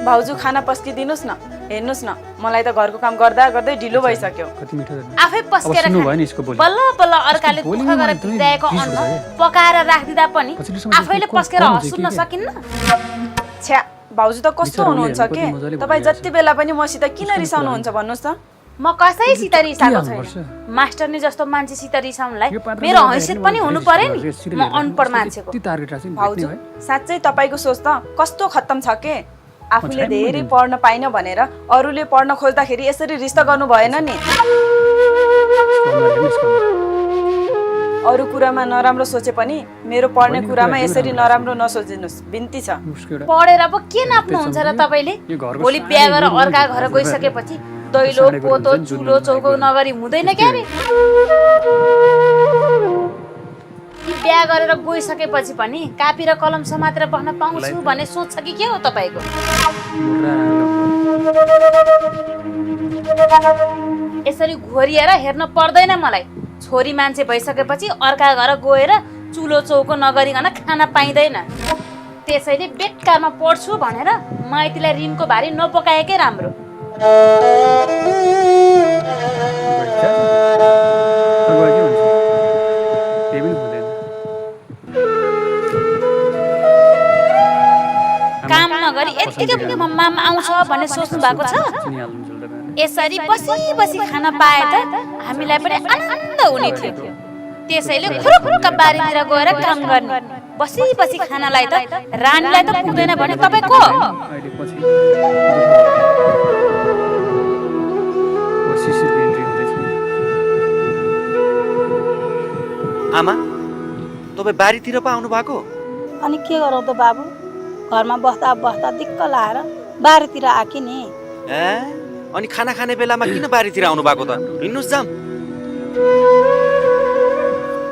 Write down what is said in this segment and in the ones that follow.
भाउजू खाना पस्किदिनुस् न। हेर्नुस् न, मलाई त घरको काम गर्दा गर्दै ढिलो भइसक्यो। आफै पस्केर बल्ल बल्ल अर्काले दुःख गरेर भित्राएको अन्न पकाएर राखिदिँदा पनि आफैले पस्केर हस्न नसकिन्न। छ्या, भाउजू त कस्तो हुनुहुन्छ के? तपाईँ जति बेला पनि मसित किन रिसाउनुहुन्छ भन्नुहोस् त? म कसैसित रिसाएको छैन। मास्टरनी जस्तो मान्छेसित रिसाउनलाई मेरो हैसियत पनि हुनु पर्यो नि। म अनपढ मान्छेको। भाउजू, साँच्चै तपाईँको सोच त कस्तो खत्तम छ के? आफूले धेरै पढ्न पाइन भनेर अरूले पढ्न खोज्दाखेरि यसरी रिस्ता गर्नु भएन नि। अरू कुरामा नराम्रो सोचे पनि मेरो पढ्ने कुरामा यसरी नराम्रो नसोचिनुहोस्, बिन्ती छ। पढेर पो के नाप्नुहुन्छ र तपाईँले? भोलि बिहा गरेर अर्का घर गइसकेपछि दैलो पोतो चुलो चौको नगरी हुँदैन क्यारे? बिहा गरेर गइसकेपछि पनि कापी र कलम समातेर बस्न पाउँछु भन्ने सोच छ कि के हो तपाईँको? यसरी घोरिएर हेर्न पर्दैन मलाई। छोरी मान्छे भइसकेपछि अर्का घर गएर चुलो चौको नगरिकन खाना पाइँदैन। त्यसैले बेकारमा पढ्छु भनेर माइतीलाई ऋणको भारी नपकाएकै राम्रो। काम नगरी यतिकै मामा आउँछ भन्ने सोच्नु भएको छ? यसरी बसी बसी खाना पाए त हामीलाई पनि आनन्द हुने थियो। त्यसैले खुरुक्क बारीतिर गएर काम गर्ने। बसी बसी खानालाई त रानीलाई त पुग्दैन भने तपाईँ को? आमा, तपाईँ बारीतिर पो आउनु भएको? अनि के गरौँ त बाबु, घरमा बस्दा बस्दा दिक्क लाएर बारीतिर आके नि। अनि खाना खाने बेलामा किन बारीतिर आउनु भएको त? हिँड्नुहोस् जाम।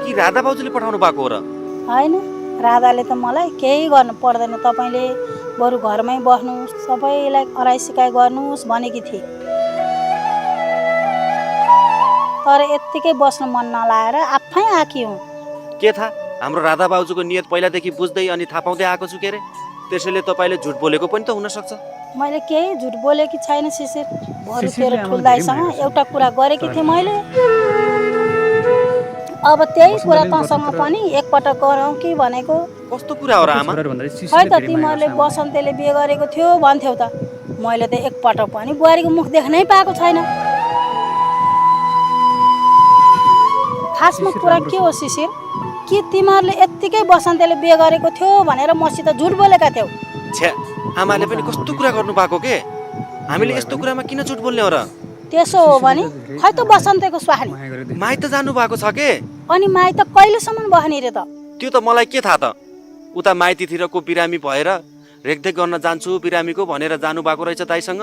कि राधा बाउजूले पठाउनु भएको हो र? होइन, राधाले त मलाई केही गर्नु पर्दैन, तपाईँले बरु घरमै बस्नुहोस्, सबैलाई अराइ सिकाइ गर्नुहोस् भनेकी थिए। तर यत्तिकै बस्नु मन नलाएर आफै आकी हुँ। के थाहा, हाम्रो राधा बाउजूको नियत पहिलादेखि बुझ्दै अनि थाहा पाउँदै आएको छु के रे। त्यसैले तपाईँले झुट बोलेको पनि त हुन सक्छ। मैले केही झुट बोलेकी छैन शिशिर। बरु तेरो ठुल्दाइसँग एउटा कुरा गरेकी थिएँ मैले। अब त्यही कुरा तँसँग पनि एकपटक गरौँ कि भनेको। कस्तो कुरा हो र आमा? खै त तिमीहरूले बसन्तेले बिहे गरेको थियो भन्थ्यौ त। मैले त एकपटक पनि बुहारीको मुख देख्नै पाएको छैन। खासमा कुरा के हो शिशिर? कि तिमीहरूले यत्तिकै बसन्तेले बिहे गरेको थियो भनेर मसित झुट बोलेका थियौ? छ्या, आमाले पनि कस्तो कुरा गर्नु भएको के? हामीले यस्तो कुरामा किन झुट बोल्ने हो र? त्यसो हो भने खै त बसन्तेको स्वाहानी माइत जानु भएको छ के? अनि माइत कहिलेसम्म बस्ने रे त? त्यो त मलाई के थाहा त। उता माइतीतिरको बिरामी भएर रेखदेख गर्न जान्छु बिरामीको भनेर जानु भएको रहेछ दाइसँग।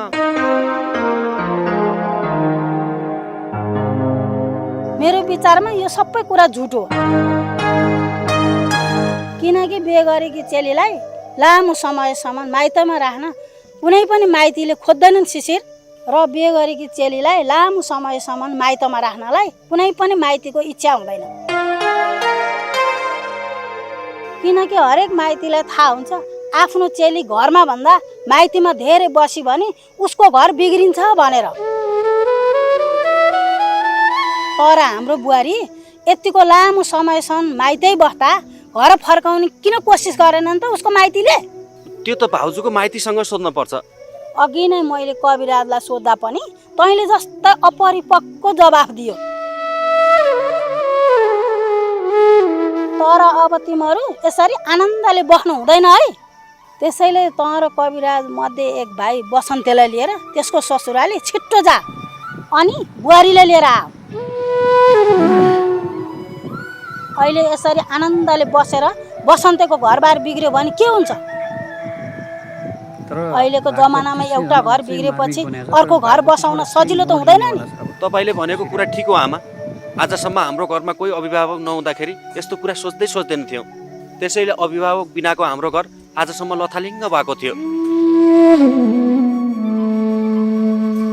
मेरो विचारमा यो सबै कुरा झुट हो। किनकि बिहे गरेकी चेलीलाई लामो समयसम्म माइतमा राख्न कुनै पनि माइतीले खोज्दैनन् शिशिर। र बिहे गरेकी चेलीलाई लामो समयसम्म माइतमा राख्नलाई कुनै पनि माइतीको इच्छा हुँदैन। किनकि हरेक माइतीलाई थाहा हुन्छ आफ्नो चेली घरमा भन्दा माइतीमा धेरै बसी भने उसको घर बिग्रिन्छ भनेर। तर हाम्रो बुहारी यतिको लामो समयसम्म माइतै बस्दा घर फर्काउने किन कोसिस गरेनन् त उसको माइतीले? त्यो त भाउजूको माइतीसँग सोध्न पर्छ। अघि नै मैले कविराजलाई सोद्धा पनि तैँले जस्तै अपरिपक्व जवाफ दियो। तर अब तिमीहरू यसरी आनन्दले बस्नु हुँदैन है। त्यसैले तँ र कविराज मध्ये एक भाइ बसन्तेलाई लिएर त्यसको ससुराली छिट्टो जा अनि बुहारीलाई लिएर आ। अहिले यसरी आनन्दले बसेर बसन्तेको घरबार बिग्रियो भने के हुन्छ? अहिलेको जमानामा एउटा घर बिग्रेपछि अर्को घर बसाउन सजिलो त हुँदैन नि। तपाईँले भनेको कुरा ठिक हो आमा। आजसम्म हाम्रो घरमा कोही अभिभावक नहुँदाखेरि यस्तो कुरा सोच्दैन थियौँ। त्यसैले अभिभावक बिनाको हाम्रो घर आजसम्म लथालिङ्ग भएको थियो।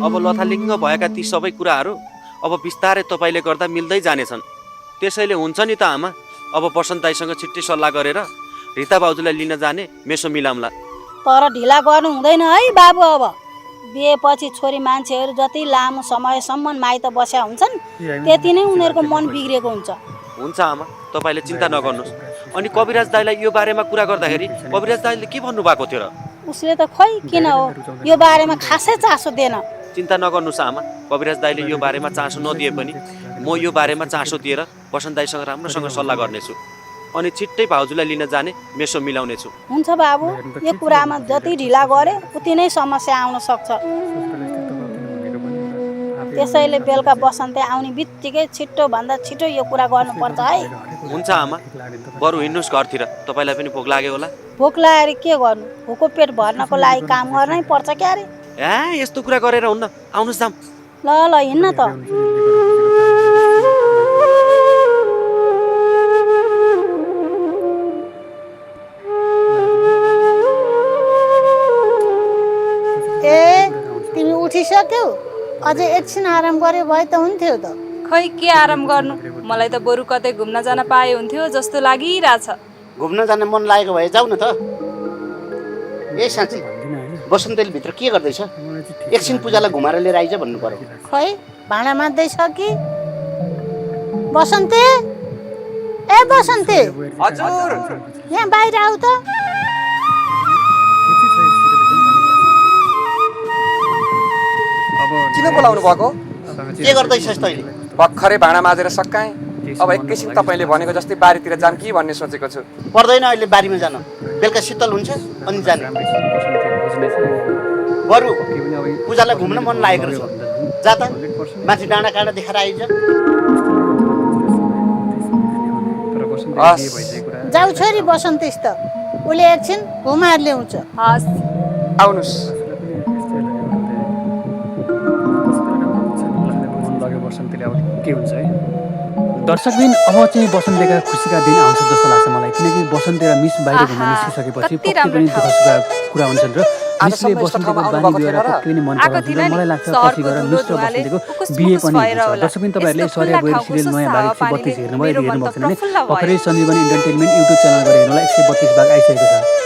अब लथालिङ्ग भएका ती सबै कुराहरू अब बिस्तारै तपाईँले गर्दा मिल्दै जानेछन्। त्यसैले हुन्छ नि त आमा, अब बसन्त दाइसँग छिट्टै सल्लाह गरेर रिता बाउजूलाई लिन जाने मेसो मिलाउँला। तर ढिला गर्नु हुँदैन है बाबु। अब बिहेपछि छोरी मान्छेहरू जति लामो समयसम्म माइत बस्या हुन्छन् त्यति नै उनीहरूको मन बिग्रेको हुन्छ। हुन्छ आमा, तपाईँले चिन्ता नगर्नुहोस्। अनि कविराज दाईलाई यो बारेमा कुरा गर्दाखेरि कविराज दाईले के भन्नुभएको थियो र? उसले त खोइ किन हो यो बारेमा खासै चासो दिएन। चिन्ता नगर्नुहोस् आमा, कविराज दाईले यो बारेमा चासो नदिए पनि म यो बारेमा चासो दिएर बसन्त दाईसँग राम्रोसँग सल्लाह गर्नेछु अनि छिट्टै भाउजूलाई लिन जाने मेसो मिलाउनेछु। हुन्छ बाबु, यो कुरामा जति ढिला गरे उति नै समस्या आउन सक्छ। त्यसैले बेलुका बसन्ते आउने बित्तिकै छिटोभन्दा छिटो यो कुरा गर्नुपर्छ है। हुन्छ आमा, बरु हिँड्नुहोस् घरतिर, तपाईँलाई पनि भोक लाग्यो होला। भोक लागेर के गर्नु, भोको पेट भर्नको लागि काम गर्नै पर्छ क्या अरे। यस्तो कुरा गरेर हुन्न, आउनुहोस् जाम। ल ल हिँड्न त। तिमी उठिसक्यौ? अझै एकछिन आराम गरे भए त हुन्थ्यो त। खै के आराम गर्नु, मलाई त बरु कतै घुम्न जान पाए हुन्थ्यो जस्तो लागिरहेछ। घुम्न जान मन लागेको भए जाऊ न त। साँच्ची बसन्तले भित्र के गर्दैछ? एकछिन पूजालाई घुमाएर लिएर आइज भन्नु पर्यो। खै भाँडा माझ्दैछ कि? बसन्ते, ए बसन्ते, हजुर यहाँ बाहिर आऊ त। किन बोलाउनु भएको? के गर्दैछस् तैँले? भर्खरै भाँडा माझेर सकाएँ। अब एकैछिन तपाईँले भनेको जस्तै बारीतिर जाम कि भन्ने सोचेको छु। पर्दैन अहिले बारीमा जान, बेलुका शीतल हुन्छ अनि जाने। बरु पूजालाई घुम्न मन लागेको रहेछ, जा त माथि डाँडा काँडा देखाएर आइज। जाऊ छोरी बसन्तीस् त, उसले एकछिन घुमाएर ल्याउँछ। हस् आउनुहोस्। के हुन्छ है दर्शकबिन, अब चाहिँ बसन्तीका खुसीका दिन आउँछ जस्तो लाग्छ मलाई, किनकि बसन्ती र मिस बाहिर घुम्न निस्किसकेपछि पक्कै पनि दुःख सुखका कुरा हुन्छन् र मिसले बसन्तीको बानी बिहोरा पक्कै पनि मन पराउँछ र मलाई लाग्छ पछि गएर मिस र बसन्तीको बिहे पनि हुन्छ। दर्शकबिन, तपाईँहरूले सर्या बोयर सिरियल नयाँ भाग 132 हेर्नुभयो, हेर्नुभएको छैन भने भर्खरै सञ्जीवनी इन्टरटेनमेन्ट युट्युब च्यानल गएर हेर्नुलाई 132 भाग आइसकेको छ।